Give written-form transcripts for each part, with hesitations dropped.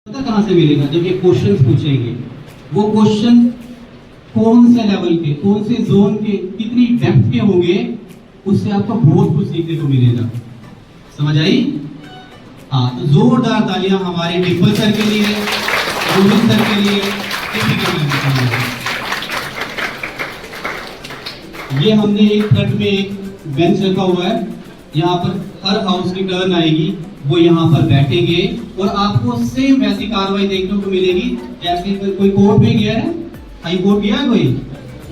पता कहाँ से मिलेगा? जब ये क्वेश्चन पूछेंगे, वो क्वेश्चन कौन से लेवल के, कौन से जोन के, कितनी डेप्थ के होंगे, उससे आपको बहुत कुछ सीखने को मिलेगा। समझ आई? हाँ, तो जोरदार तालियां हमारे डिम्पल सर के लिए, रोहित सर के लिए। ये हमने एक फ्रंट में एक बेंच रखा हुआ है, यहाँ पर हर हाउस की टर्न आएगी, वो यहाँ पर बैठेंगे और आपको सेम वैसी कार्रवाई देखने को मिलेगी जैसे कोई कोर्ट में गया है। हाई कोर्ट गया कोई?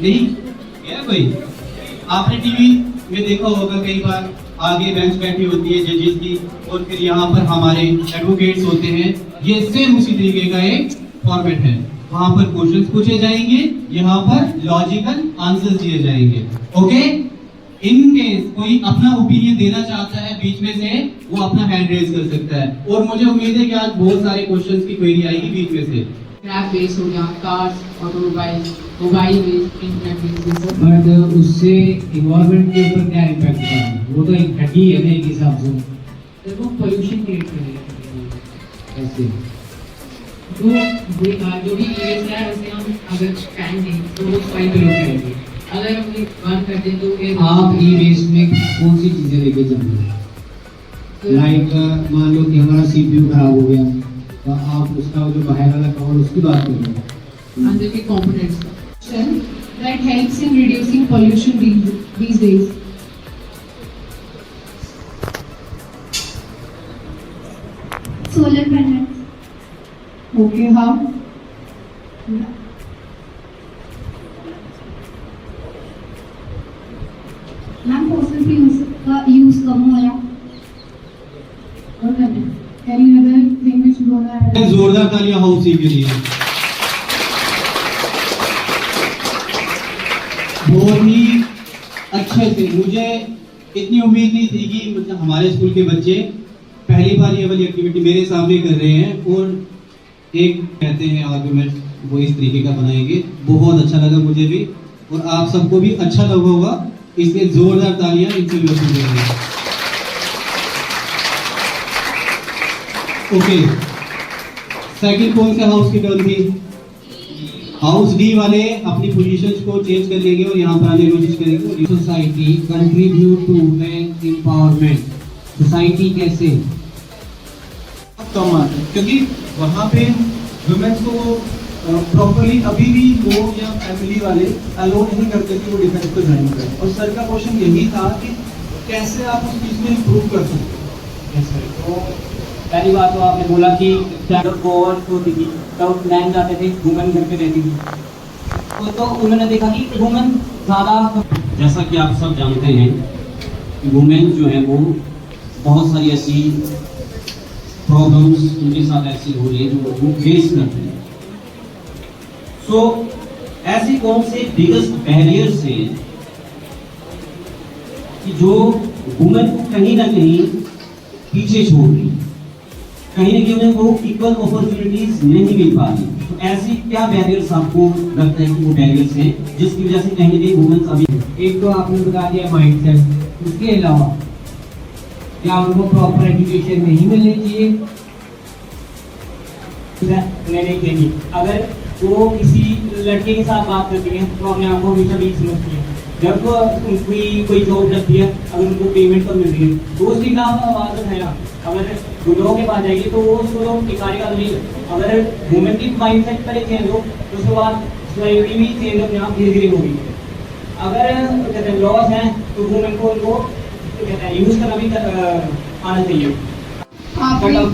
नहीं गया कोई? आपने टीवी में देखा होगा कई बार, आगे बेंच बैठी होती है जजेस की और फिर यहाँ पर हमारे एडवोकेट्स होते हैं। ये सेम उसी तरीके का एक फॉर्मेट है, वहां पर क्वेश्चंस पूछे जाएंगे, यहाँ पर लॉजिकल आंसर्स दिए जाएंगे। ओके, इन केस कोई अपना ओपिनियन देना चाहता है बीच में से, वो अपना हैंड रेज कर सकता है और मुझे उम्मीद है कि आज बहुत सारे क्वेश्चंस की क्वेरी आएगी बीच में से। स्क्रैप बेस हो गया, cars, automobile, mobile base, internet base. But उससे इन्वायरमेंट के ऊपर क्या इम्पैक्ट पड़ा है? वो तो एक घटी है ना एक हिसाब से, तो वो पोल्यूशन क्रिएट करेगा। ऐसे तो जो भी ईवेस्ट है उसे हम अगर फैन दें तो वो सॉइल में रोक करेंगे। अगर हम बंद कर दें तो फिर आप ई वेस्ट में कौन सी चीजें लेके चलेंगे? लाइक मान लो कि हमारा सीपीयू खराब हो गया, तो आप उसका जो बाहर वाला कवर उसकी बात करेंगे। अंदर के components that helps in reducing pollution these days. Solar panels. Okay, how? Ma'am fossil fuels का यूज कम हो रहा और Any other thing which you wanna add? जोरदार तालियां हाउस सी के लिए। बहुत ही अच्छे से, मुझे इतनी उम्मीद नहीं थी कि मतलब हमारे स्कूल के बच्चे पहली बार ये वाली एक्टिविटी मेरे सामने कर रहे हैं और एक कहते हैं आर्गुमेंट वो इस तरीके का बनाएंगे। बहुत अच्छा लगा मुझे भी और आप सबको भी अच्छा लगा होगा, इसलिए जोरदार तालियां इनसे भी वसूल करेंगे। ओके, सेकंड कौन से हाउस की टर्न थी? हाउस डी वाले अपनी पोजीशंस को चेंज कर लेंगे और यहाँ पर आने की कोशिश करेंगे। Society contribute to women empowerment. Society कैसे? कम आता है क्योंकि वहाँ पे वुमेन्स को प्रॉपरली अभी भी लोग या फैमिली वाले अलो नहीं करते कि वो डिफेंस को ज्वाइन करें। और सर का क्वेश्चन यही था कि कैसे आप उस चीज़ में इम्प्रूव कर सकते हैं। तो पहली बात तो आपने बोला कि जब वॉर होती थी तब मैन जाते थे, वुमेन घर पे रहती थी। तो उन्होंने देखा कि वुमेन ज़्यादा, जैसा कि आप सब जानते हैं कि वुमेन जो है वो बहुत सारी ऐसी प्रॉब्लम्स उनके साथ ऐसी हो रही है जो वो फेस करते हैं। सो ऐसी कौन से बिगेस्ट बैरियर्स हैं कि जो वुमेन को कहीं ना कहीं पीछे छोड़ रही, कहीं ना कहीं उन्हें वो इक्वल अपॉर्चुनिटीज नहीं मिल पा रही। तो ऐसी क्या बैरियर्स आपको लगता है कि वो बैरियर्स हैं जिसकी वजह से कहीं ना कहीं वुमेन अभी? एक तो आपने बता दिया माइंडसेट, उसके अलावा क्या उनको प्रॉपर एजुकेशन नहीं मिलनी चाहिए? नहीं देंगी। अगर वो किसी लड़के के साथ बात करती हैं तो अपने आप को हमेशा भी समझती है। जब उनकी कोई जॉब लगती है, अगर उनको पेमेंट पर मिल रही है तो उसके खिलाफ आवाज़ उठाएगा। अगर गुंडों के पास जाएगी तो वो उसको टिकाएगा नहीं। अगर वुमेन की माइंडसेट पहले चेंज हो तो उसके बाद सोसाइटी भी चेंज अपने आप धीरे धीरे होगी। अगर कहते हैं लॉस हैं तो वुमेन को उनको कहते हैं यूज करना भी आना चाहिए।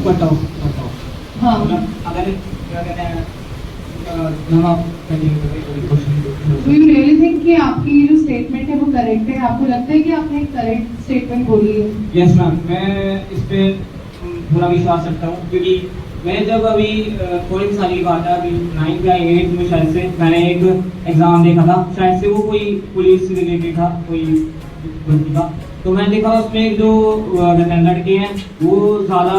बताओ। हाँ, अगर क्या कहते हैं Do you really think कि आपकी जो स्टेटमेंट है वो करेक्ट है? आपको लगता है कि आपने एक करेक्ट स्टेटमेंट बोली है? यस मैम, मैं इस पे पूरा विश्वास रखता हूँ क्योंकि मैं जब अभी थोड़ी साल की बात है, अभी 9th या 8th में शायद से मैंने एक एग्ज़ाम देखा था, शायद से वो कोई पुलिस से रिलेटेड था, कोई भर्ती का। तो मैंने देखा उसमें जो लड़के हैं वो ज़्यादा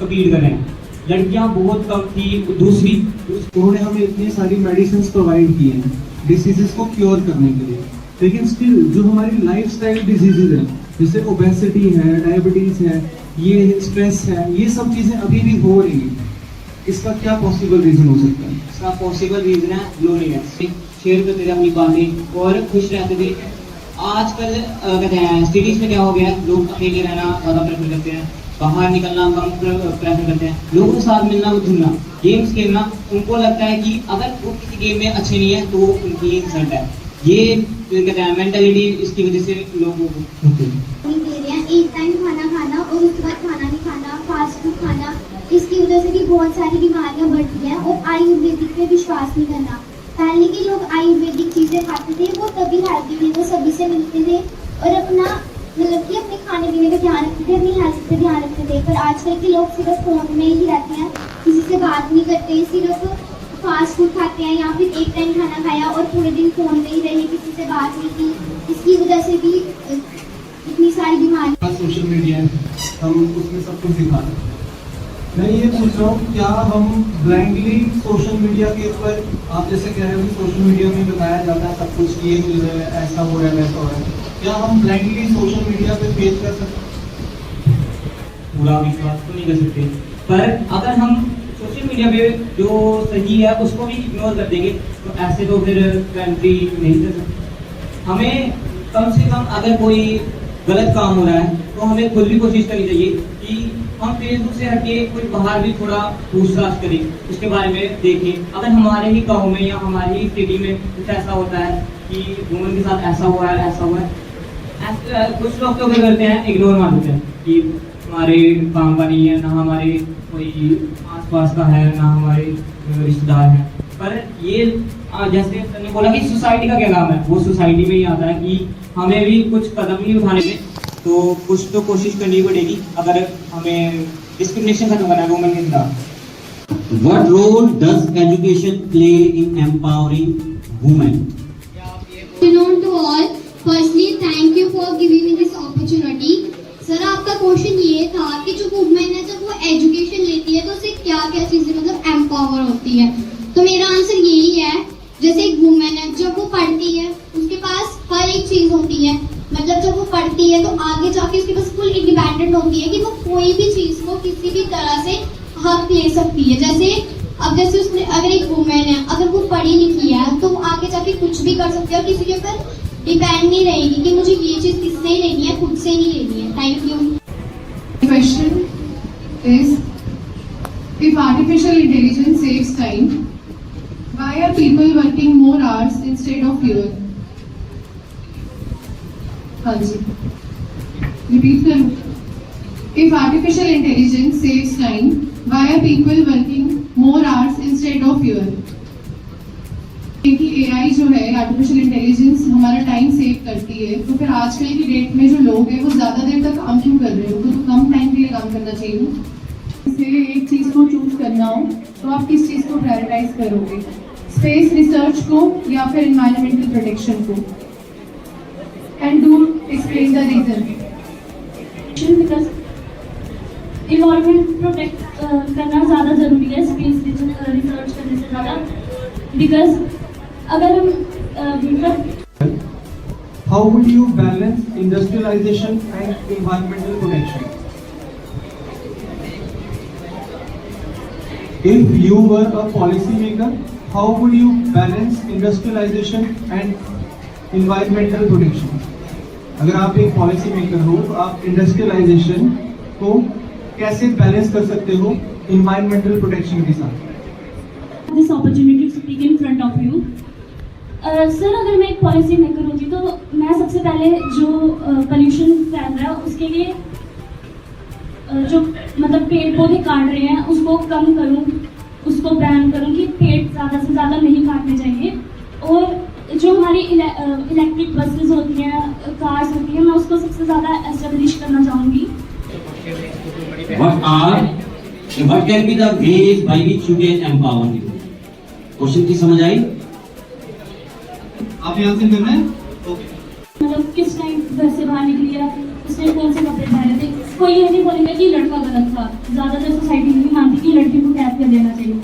अपील कर रहे हैं, लड़कियां बहुत कम थी। दूसरी उन्होंने हमें इतनी सारी मेडिसिन प्रोवाइड की हैं डिसीजेस को क्योर करने के लिए, लेकिन स्टिल जो हमारी लाइफस्टाइल डिजीजेज है जैसे ओबेसिटी है, डायबिटीज है, ये स्ट्रेस है, ये सब चीज़ें अभी भी हो रही हैं। इसका क्या पॉसिबल रीजन हो सकता है? इसका पॉसिबल रीजन है लोनलीनेस। शेयर करते थे अपनी बातें और खुश रहते थे। आजकल कहते हैं सिटीज में क्या हो गया है, लोग अकेले रहना ज़्यादा प्रेफर करते हैं, बाहर निकलना कम प्रेफर करते हैं, लोगों के साथ मिलना घूमना, गेम्स खेलना। उनको लगता है कि अगर वो किसी गेम में अच्छे नहीं है तो वो उनकी इंसल्ट है। ये कहते हैं मेंटालिटी, इसकी वजह से लोगों को नहीं दे रहे हैं, एक टाइम खाना खाना और उसके बाद खाना नहीं खाना, फास्ट फूड खाना, इसकी वजह से भी बहुत सारी बीमारियां बढ़ती हैं। और आयुर्वेदिक पे विश्वास नहीं करना। पहले के लोग आयुर्वेदिक चीज़ें खाते थे, वो तभी हेल्दी थे, वो सभी से मिलते थे और अपना मतलब कि अपने खाने पीने का ध्यान रखते थे, अपनी हेल्थ का ध्यान रखते थे। पर आजकल के लोग सिर्फ फ़ोन में ही रहते हैं, किसी से बात नहीं करते, सिर्फ फास्ट फूड खाते हैं या फिर एक टाइम खाना खाया और पूरे दिन फ़ोन में ही रहे, किसी से बात नहीं की। इसकी वजह से भी इतनी सारी बीमारियाँ। सोशल मीडिया है, हम उसमें सब कुछ दिखा रहे हैं। मैं ये पूछ रहा हूँ, क्या हम ब्लाइंडली सोशल मीडिया के ऊपर, आप जैसे कह रहे हो कि सोशल मीडिया में बताया जाता है सब कुछ, ये मिल रहा है, ऐसा हो रहा है, वैसा हो रहा है, क्या हम ब्लाइंडली सोशल मीडिया पे फेस कर सकते हैं? पूरा विश्वास तो नहीं कर सकते, पर अगर हम सोशल मीडिया पे जो सही है उसको भी इग्नोर कर देंगे तो ऐसे तो फिर कंट्री नहीं कर सकते। हमें कम से कम अगर कोई गलत काम हो रहा है तो हमें खुद भी कोशिश करनी चाहिए कि हम फेसबुक से हटके कोई बाहर भी थोड़ा पूछताछ करें, उसके बारे में देखें। अगर हमारे ही गाँव में या हमारी ही सिटी में कुछ ऐसा होता है कि वुमन के साथ ऐसा हुआ है, ऐसा हुआ है, कुछ लोग तो क्या करते हैं, इग्नोर मार देते हैं कि हमारे काम का नहीं है, ना हमारे कोई आसपास का है, ना हमारे रिश्तेदार हैं। पर ये जैसे मैंने बोला कि सोसाइटी का क्या काम है, वो सोसाइटी में ही आता है कि हमें भी कुछ कदम नहीं उठाने में, तो कुछ तो कोशिश करनी पड़ेगी अगर हमें डिस्क्रिमिनेशन खत्म करना है वुमेन के खिलाफ। What role does education play in empowering women? Afternoon to all. Firstly, thank you for giving me this opportunity. Sir, आपका क्वेश्चन ये था कि जो वुमेन है जब वो एजुकेशन लेती है तो उसे क्या क्या चीजें मतलब एम्पावर होती है। तो मेरा आंसर यही है, जैसे एक वुमेन है जब वो पढ़ती है उसके पास हर एक चीज होती है, मतलब जब वो पढ़ती है तो आगे जाके उसके पास फुल इंडिपेंडेंट होती है कि वो कोई भी चीज को किसी भी तरह से हक ले सकती है। जैसे उसने अगर एक वुमेन है, अगर वो पढ़ी लिखी है तो वो आगे जाके कुछ भी कर सकती है और किसी के ऊपर डिपेंड नहीं रहेगी कि मुझे ये चीज किससे ही लेनी है, खुद से नहीं लेनी है। Thank you. Question is, if artificial intelligence saves time, why are people working more hours instead of fewer? हाँ जी, repeat करूँ। If artificial intelligence saves time, why are people working more hours instead of fewer? क्योंकि AI जो है, artificial intelligence हमारा time save करती है, तो फिर आजकल की डेट में जो लोग हैं वो ज़्यादा देर तक काम क्यों कर रहे हो, तो कम टाइम के लिए काम करना चाहिए। इसलिए एक चीज़ को चूज करना हो तो आप किस चीज़ को प्रायोरिटाइज करोगे, स्पेस रिसर्च को या फिर एनवायरमेंटल प्रोटेक्शन को? And do explain the reason. Environment protect करना ज़्यादा ज़रूरी है स्पेस रिसर्च करने से ज़्यादा, बिकॉज अगर हम How would you balance industrialization and environmental protection? If you were a policymaker, how would you balance industrialization and environmental protection? अगर आप एक पॉलिसी मेकर हो तो आप इंडस्ट्रियलाइजेशन को कैसे बैलेंस कर सकते हो इन्वायरमेंटल प्रोटेक्शन के साथ? This opportunity to speak in front of you. Sir, अगर मैं एक पॉलिसी मेकर होती तो मैं सबसे पहले जो पोल्यूशन फैल रहा है उसके लिए जो मतलब पेड़ पौधे काट रहे हैं उसको कम करूं, उसको बैन करूं कि पेड़ ज़्यादा से ज़्यादा नहीं काटने चाहिए। और जो हमारी इलेक्ट्रिक बसेस होती हैं, कार्स होती हैं, मैं उसको सबसे ज़्यादा एस्टेब्लिश करना चाहूँगी। What can be the ways by which you can empower people? Question की समझ आई? आप यहाँ से करना है? ओके। मतलब किस टाइम घर से बाहर निकली है, उसने कौन से कपड़े पहने थे, कोई ये नहीं बोलेगा कि लड़का गलत था। ज़्यादातर सोसाइटी नहीं मानती कि लड़की को कैद कर देना चाहिए,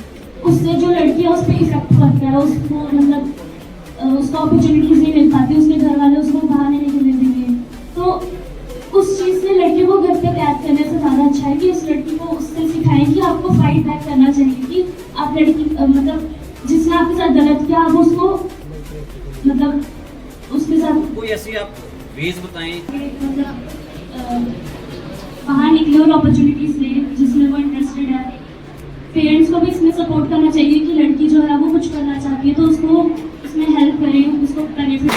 उससे जो लड़की है उस पर इफेक्ट पड़ता है, उसको मतलब उसको अपॉर्चुनिटीज नहीं मिल पाती, उसके घर वाले उसको बाहर नहीं निकलने देंगे। तो उस चीज़ से लड़की को घर पे कैद करने से ज़्यादा अच्छा है कि उस लड़की को उससे सिखाएं कि आपको फाइट बैक करना चाहिए। आप लड़की मतलब जिसने आपके साथ गलत किया आप उसको मतलब उसके साथ कोई ऐसी आप वेज बताएं मतलब बाहर निकले और अपॉर्चुनिटीज ले जिसमें वो इंटरेस्टेड है। पेरेंट्स को भी इसमें सपोर्ट करना चाहिए कि लड़की जो है वो कुछ करना चाहती है तो उसको इसमें हेल्प करें, उसको बेनिफिट